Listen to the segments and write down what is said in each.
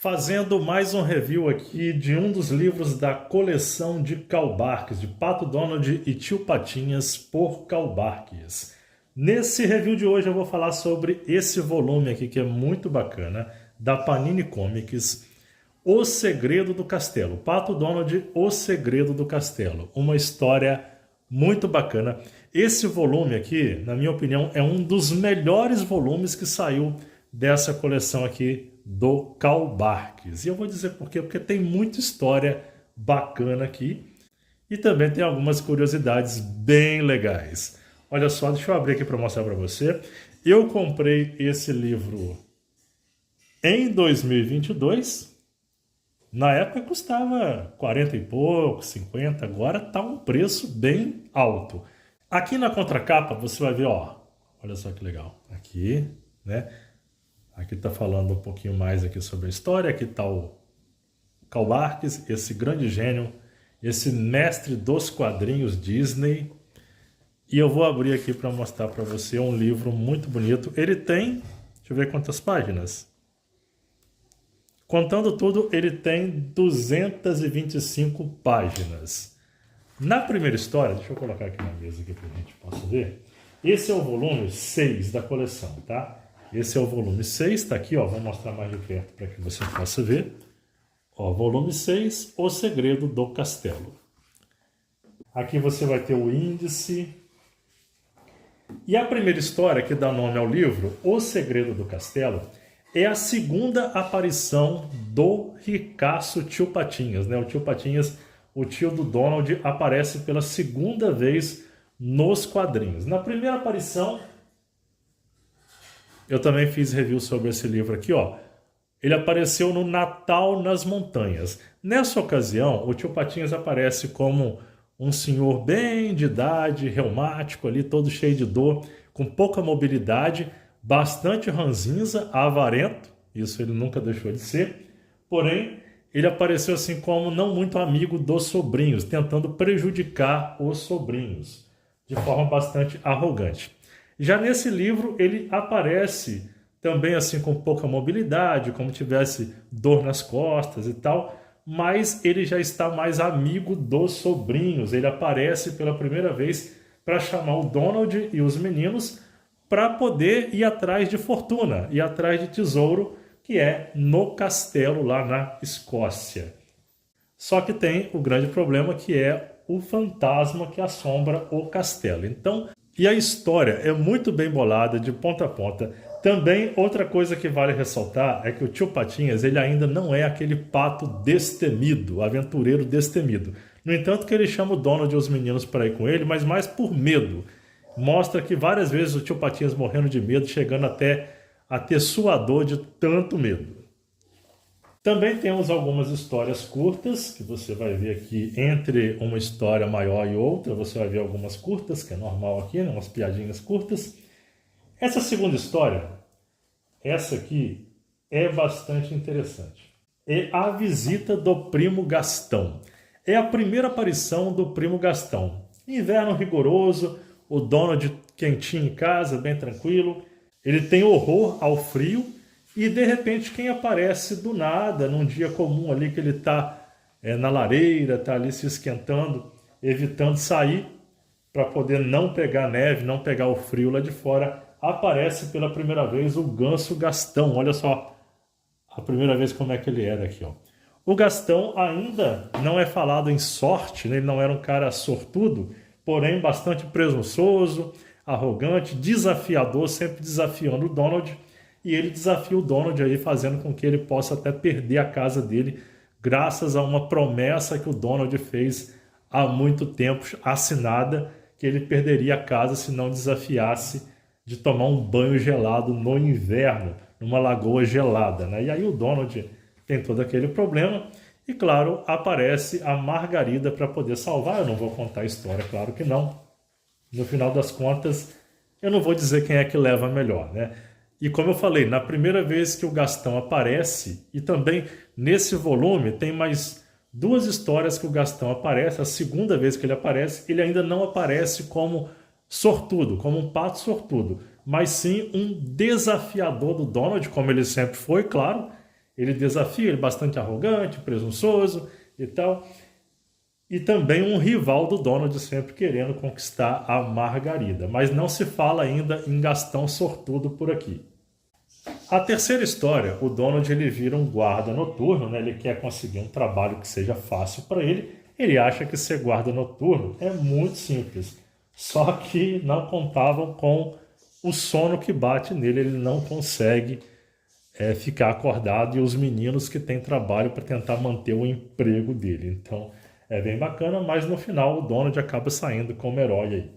Fazendo mais um review aqui de um dos livros da coleção de Karl Barks, de Pato Donald e Tio Patinhas, por Karl Barks. Nesse review de hoje eu vou falar sobre esse volume aqui, que é muito bacana, da Panini Comics, O Segredo do Castelo. Pato Donald, O Segredo do Castelo. Uma história muito bacana. Esse volume aqui, na minha opinião, é um dos melhores volumes que saiu dessa coleção aqui do Karl Barks. E eu vou dizer por quê, porque tem muita história bacana aqui e também tem algumas curiosidades bem legais. Olha só, deixa eu abrir aqui para mostrar para você. Eu comprei esse livro em 2022. Na época custava 40 e pouco, 50, agora está um preço bem alto. Aqui na contracapa você vai ver, ó, olha só que legal. Aqui, né? Aqui está falando um pouquinho mais aqui sobre a história. Aqui está o Karl Barks, esse grande gênio, esse mestre dos quadrinhos Disney. E eu vou abrir aqui para mostrar para você um livro muito bonito. Ele tem, deixa eu ver quantas páginas. Contando tudo, ele tem 225 páginas. Na primeira história, deixa eu colocar aqui na mesa para a gente possa ver. Esse é o volume 6 da coleção, tá? Esse é o volume 6, está aqui, ó, vou mostrar mais de perto para que você possa ver. Ó, volume 6, O Segredo do Castelo. Aqui você vai ter o índice. E a primeira história que dá nome ao livro, O Segredo do Castelo, é a segunda aparição do ricaço Tio Patinhas, né? O Tio Patinhas, o tio do Donald, aparece pela segunda vez nos quadrinhos. Na primeira aparição, eu também fiz review sobre esse livro aqui, ó. Ele apareceu no Natal nas Montanhas. Nessa ocasião, o Tio Patinhas aparece como um senhor bem de idade, reumático ali, todo cheio de dor, com pouca mobilidade, bastante ranzinza, avarento, isso ele nunca deixou de ser, porém, ele apareceu assim como não muito amigo dos sobrinhos, tentando prejudicar os sobrinhos, de forma bastante arrogante. Já nesse livro, ele aparece também assim com pouca mobilidade, como tivesse dor nas costas e tal, mas ele já está mais amigo dos sobrinhos. Ele aparece pela primeira vez para chamar o Donald e os meninos para poder ir atrás de fortuna, ir atrás de tesouro, que é no castelo lá na Escócia. Só que tem o grande problema, que é o fantasma que assombra o castelo. Então, e a história é muito bem bolada, de ponta a ponta. Também, outra coisa que vale ressaltar é que o Tio Patinhas, ele ainda não é aquele pato destemido, aventureiro destemido. No entanto, que ele chama o Donald e os meninos para ir com ele, mas mais por medo. Mostra que várias vezes o Tio Patinhas morrendo de medo, chegando até a ter suador de tanto medo. Também temos algumas histórias curtas, que você vai ver aqui entre uma história maior e outra. Você vai ver algumas curtas, que é normal aqui, né? Umas piadinhas curtas. Essa segunda história, essa aqui, é bastante interessante. É a visita do primo Gastão. É a primeira aparição do primo Gastão. Inverno rigoroso, o Donald quentinho em casa, bem tranquilo. Ele tem horror ao frio. E de repente quem aparece do nada, num dia comum ali que ele está na lareira, está ali se esquentando, evitando sair para poder não pegar neve, não pegar o frio lá de fora, aparece pela primeira vez o Ganso Gastão. Olha só a primeira vez como é que ele era aqui, ó. O Gastão ainda não é falado em sorte, né? Ele não era um cara sortudo, porém bastante presunçoso, arrogante, desafiador, sempre desafiando o Donald. E ele desafia o Donald aí, fazendo com que ele possa até perder a casa dele, graças a uma promessa que o Donald fez há muito tempo, assinada, que ele perderia a casa se não desafiasse de tomar um banho gelado no inverno, numa lagoa gelada, né? E aí o Donald tem todo aquele problema e, claro, aparece a Margarida para poder salvar. Eu não vou contar a história, claro que não. No final das contas, eu não vou dizer quem é que leva melhor, né? E como eu falei, na primeira vez que o Gastão aparece, e também nesse volume tem mais duas histórias que o Gastão aparece. A segunda vez que ele aparece, ele ainda não aparece como sortudo, como um pato sortudo, mas sim um desafiador do Donald, como ele sempre foi, claro, ele desafia, ele é bastante arrogante, presunçoso e tal. E também um rival do Donald sempre querendo conquistar a Margarida. Mas não se fala ainda em Gastão Sortudo por aqui. A terceira história, o Donald ele vira um guarda noturno, né? Ele quer conseguir um trabalho que seja fácil para ele. Ele acha que ser guarda noturno é muito simples. Só que não contavam com o sono que bate nele. Ele não consegue ficar acordado, e os meninos que têm trabalho para tentar manter o emprego dele. Então é bem bacana, mas no final o Donald acaba saindo como herói aí.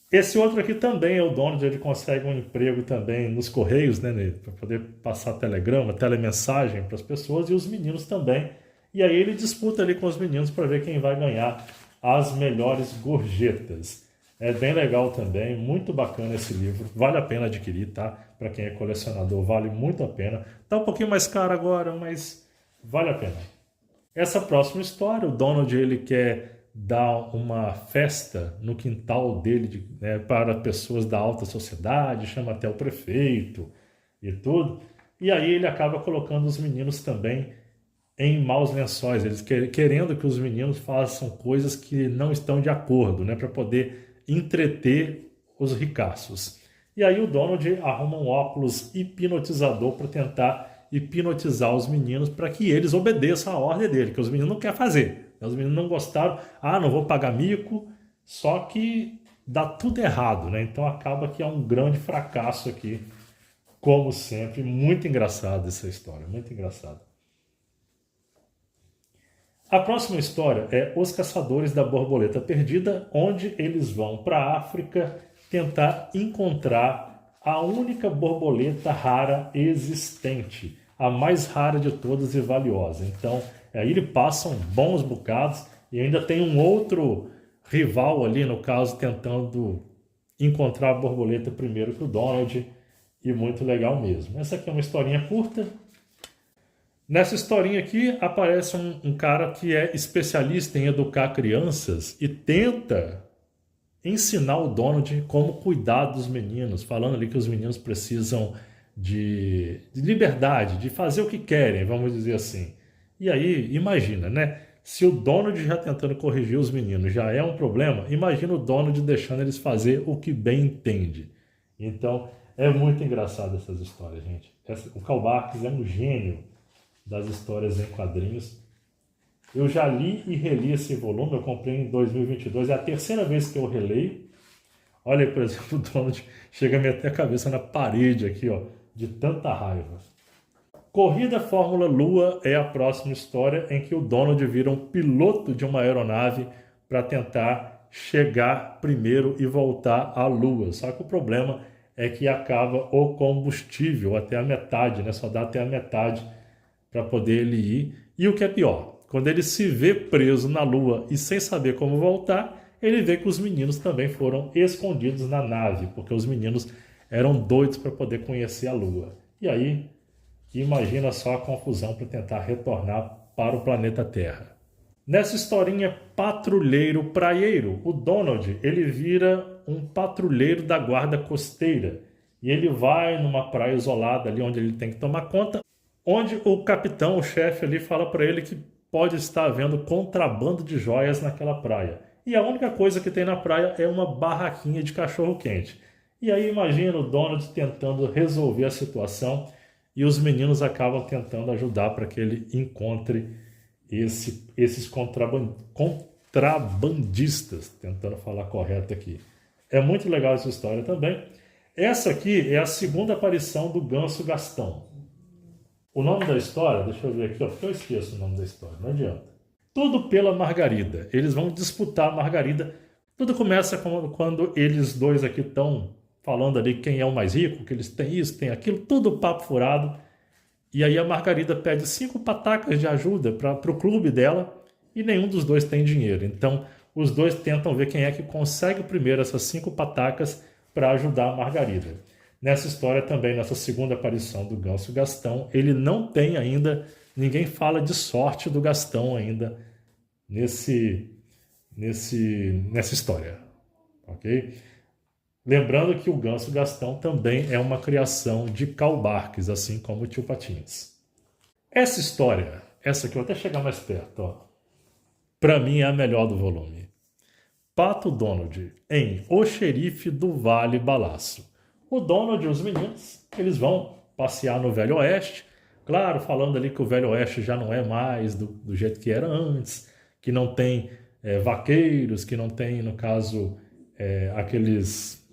Esse outro aqui também é o Donald, ele consegue um emprego também nos Correios, né, para poder passar telegrama, telemensagem para as pessoas, e os meninos também. E aí ele disputa ali com os meninos para ver quem vai ganhar as melhores gorjetas. É bem legal também, muito bacana esse livro, vale a pena adquirir, tá? Para quem é colecionador, vale muito a pena. Tá um pouquinho mais caro agora, mas vale a pena. Essa próxima história, o Donald ele quer dar uma festa no quintal dele, né, para pessoas da alta sociedade, chama até o prefeito e tudo. E aí ele acaba colocando os meninos também em maus lençóis, eles querendo que os meninos façam coisas que não estão de acordo, né, para poder entreter os ricaços. E aí o Donald arruma um óculos hipnotizador para tentar hipnotizar os meninos para que eles obedeçam a ordem dele, que os meninos não querem fazer. Os meninos não gostaram, não vou pagar mico, só que dá tudo errado, né? Então acaba que é um grande fracasso aqui, como sempre. Muito engraçada essa história, muito engraçada. A próxima história é Os Caçadores da Borboleta Perdida, onde eles vão para a África tentar encontrar a única borboleta rara existente, a mais rara de todas e valiosa. Então, aí ele passa bons bocados e ainda tem um outro rival ali, no caso, tentando encontrar a borboleta primeiro que o Donald, e muito legal mesmo. Essa aqui é uma historinha curta. Nessa historinha aqui aparece um cara que é especialista em educar crianças e tenta ensinar o Donald como cuidar dos meninos, falando ali que os meninos precisam de liberdade, de fazer o que querem, vamos dizer assim. E aí, imagina, né? Se o Donald já tentando corrigir os meninos já é um problema, imagina o Donald deixando eles fazer o que bem entende. Então, é muito engraçado essas histórias, gente. O Karl Barks é um gênio das histórias em quadrinhos. Eu já li e reli esse volume, eu comprei em 2022, é a terceira vez que eu releio. Olha aí, por exemplo, o Donald chega a meter a cabeça na parede aqui, ó, de tanta raiva. Corrida Fórmula Lua é a próxima história em que o Donald vira um piloto de uma aeronave para tentar chegar primeiro e voltar à Lua. Só que o problema é que acaba o combustível até a metade, né? Só dá até a metade para poder ele ir. E o que é pior, quando ele se vê preso na Lua e sem saber como voltar, ele vê que os meninos também foram escondidos na nave, porque os meninos eram doidos para poder conhecer a Lua. E aí, imagina só a confusão para tentar retornar para o planeta Terra. Nessa historinha patrulheiro praieiro, o Donald ele vira um patrulheiro da guarda costeira e ele vai numa praia isolada ali onde ele tem que tomar conta, onde o capitão, o chefe ali, fala para ele que pode estar havendo contrabando de joias naquela praia. E a única coisa que tem na praia é uma barraquinha de cachorro-quente. E aí imagina o Donald tentando resolver a situação e os meninos acabam tentando ajudar para que ele encontre esses contrabandistas, tentando falar correto aqui. É muito legal essa história também. Essa aqui é a segunda aparição do Ganso Gastão. O nome da história, deixa eu ver aqui, porque eu esqueço o nome da história, não adianta. Tudo pela Margarida. Eles vão disputar a Margarida. Tudo começa quando eles dois aqui estão falando ali quem é o mais rico, que eles têm isso, têm aquilo, tudo papo furado. E aí a Margarida pede 5 patacas de ajuda para o clube dela e nenhum dos dois tem dinheiro. Então os dois tentam ver quem é que consegue primeiro essas 5 patacas para ajudar a Margarida. Nessa história também, nessa segunda aparição do Ganso Gastão, ele não tem ainda, ninguém fala de sorte do Gastão ainda nessa história, ok? Lembrando que o Ganso Gastão também é uma criação de Karl Barks, assim como o Tio Patinhas. Essa história, essa aqui, eu vou até chegar mais perto, ó. Para mim é a melhor do volume. Pato Donald em O Xerife do Vale Balaço. O Donald e os meninos, eles vão passear no Velho Oeste, claro, falando ali que o Velho Oeste já não é mais do jeito que era antes, que não tem vaqueiros, que não tem, no caso, aqueles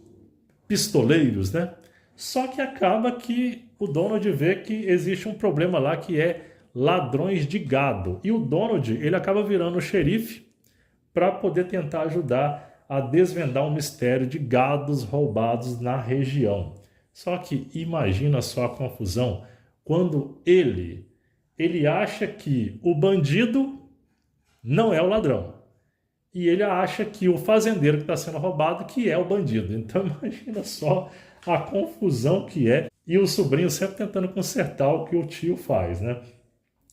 pistoleiros, né? Só que acaba que o Donald vê que existe um problema lá que é ladrões de gado. E o Donald, ele acaba virando o xerife para poder tentar ajudar a desvendar um mistério de gados roubados na região. Só que imagina só a confusão quando ele acha que o bandido não é o ladrão. E ele acha que o fazendeiro que está sendo roubado que é o bandido. Então imagina só a confusão que é. E o sobrinho sempre tentando consertar o que o tio faz, né?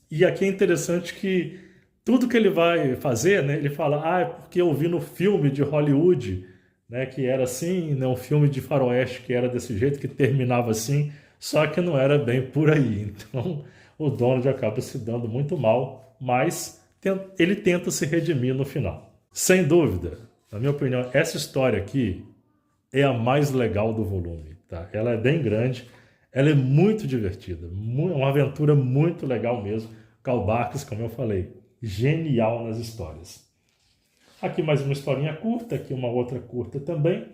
E aqui é interessante que tudo que ele vai fazer, né, ele fala, é porque eu vi no filme de Hollywood, né, que era assim, né, um filme de faroeste que era desse jeito, que terminava assim, só que não era bem por aí. Então o Donald acaba se dando muito mal, mas ele tenta se redimir no final. Sem dúvida, na minha opinião, essa história aqui é a mais legal do volume, tá? Ela é bem grande, ela é muito divertida, uma aventura muito legal mesmo. Karl Barks, como eu falei, genial nas histórias. Aqui mais uma historinha curta, aqui uma outra curta também.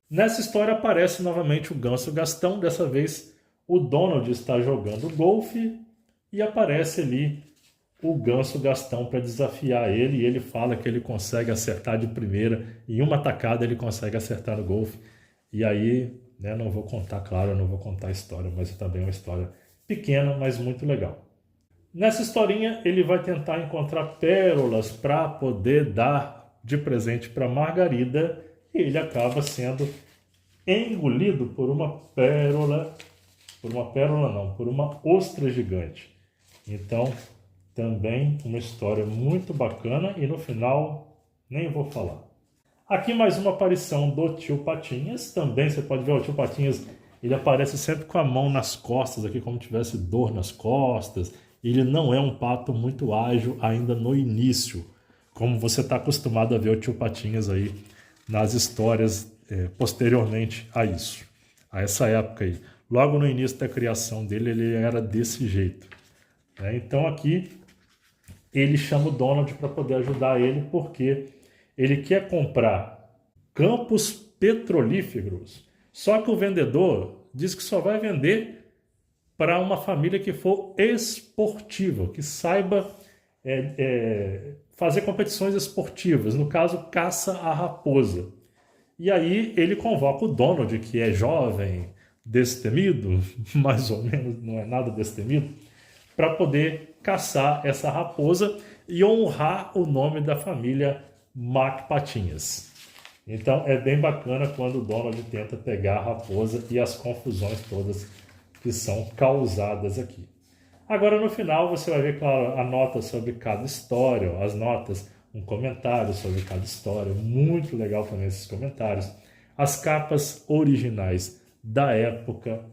Nessa história aparece novamente o Ganso Gastão, dessa vez o Donald está jogando golfe e aparece ali o Ganso Gastão para desafiar ele, e ele fala que ele consegue acertar de primeira, em uma tacada ele consegue acertar no golfe. E aí, né, não vou contar, claro, eu não vou contar a história, mas também é uma história pequena, mas muito legal. Nessa historinha, ele vai tentar encontrar pérolas para poder dar de presente para Margarida, e ele acaba sendo engolido por uma ostra gigante. Então, também uma história muito bacana, e no final nem vou falar. Aqui mais uma aparição do Tio Patinhas. Também você pode ver o Tio Patinhas, ele aparece sempre com a mão nas costas, aqui como tivesse dor nas costas. Ele não é um pato muito ágil ainda no início, como você está acostumado a ver o Tio Patinhas aí nas histórias posteriormente a isso, a essa época aí. Logo no início da criação dele, ele era desse jeito. Então aqui ele chama o Donald para poder ajudar ele, porque ele quer comprar campos petrolíferos, só que o vendedor diz que só vai vender para uma família que for esportiva, que saiba fazer competições esportivas, no caso, caça à raposa. E aí ele convoca o Donald, que é jovem, destemido, mais ou menos, não é nada destemido, para poder caçar essa raposa e honrar o nome da família Mac Patinhas. Então é bem bacana quando o Donald tenta pegar a raposa e as confusões todas que são causadas aqui. Agora no final você vai ver, claro, a nota sobre cada história, as notas, um comentário sobre cada história, muito legal também esses comentários. As capas originais da época.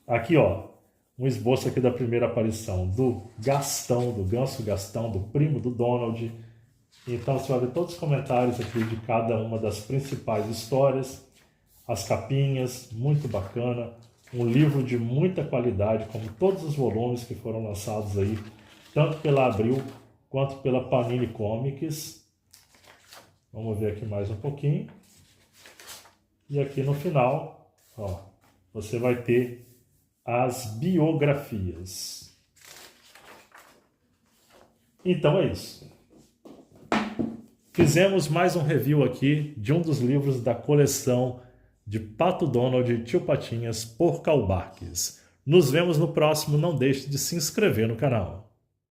Aqui, ó, um esboço aqui da primeira aparição do Gastão, do Ganso Gastão, do primo do Donald. Então você vai ver todos os comentários aqui de cada uma das principais histórias, as capinhas, muito bacana, um livro de muita qualidade, como todos os volumes que foram lançados aí, tanto pela Abril quanto pela Panini Comics. Vamos ver aqui mais um pouquinho. E aqui no final, ó, você vai ter as biografias. Então é isso. Fizemos mais um review aqui de um dos livros da coleção de Pato Donald e Tio Patinhas por Karl Barks. Nos vemos no próximo. Não deixe de se inscrever no canal.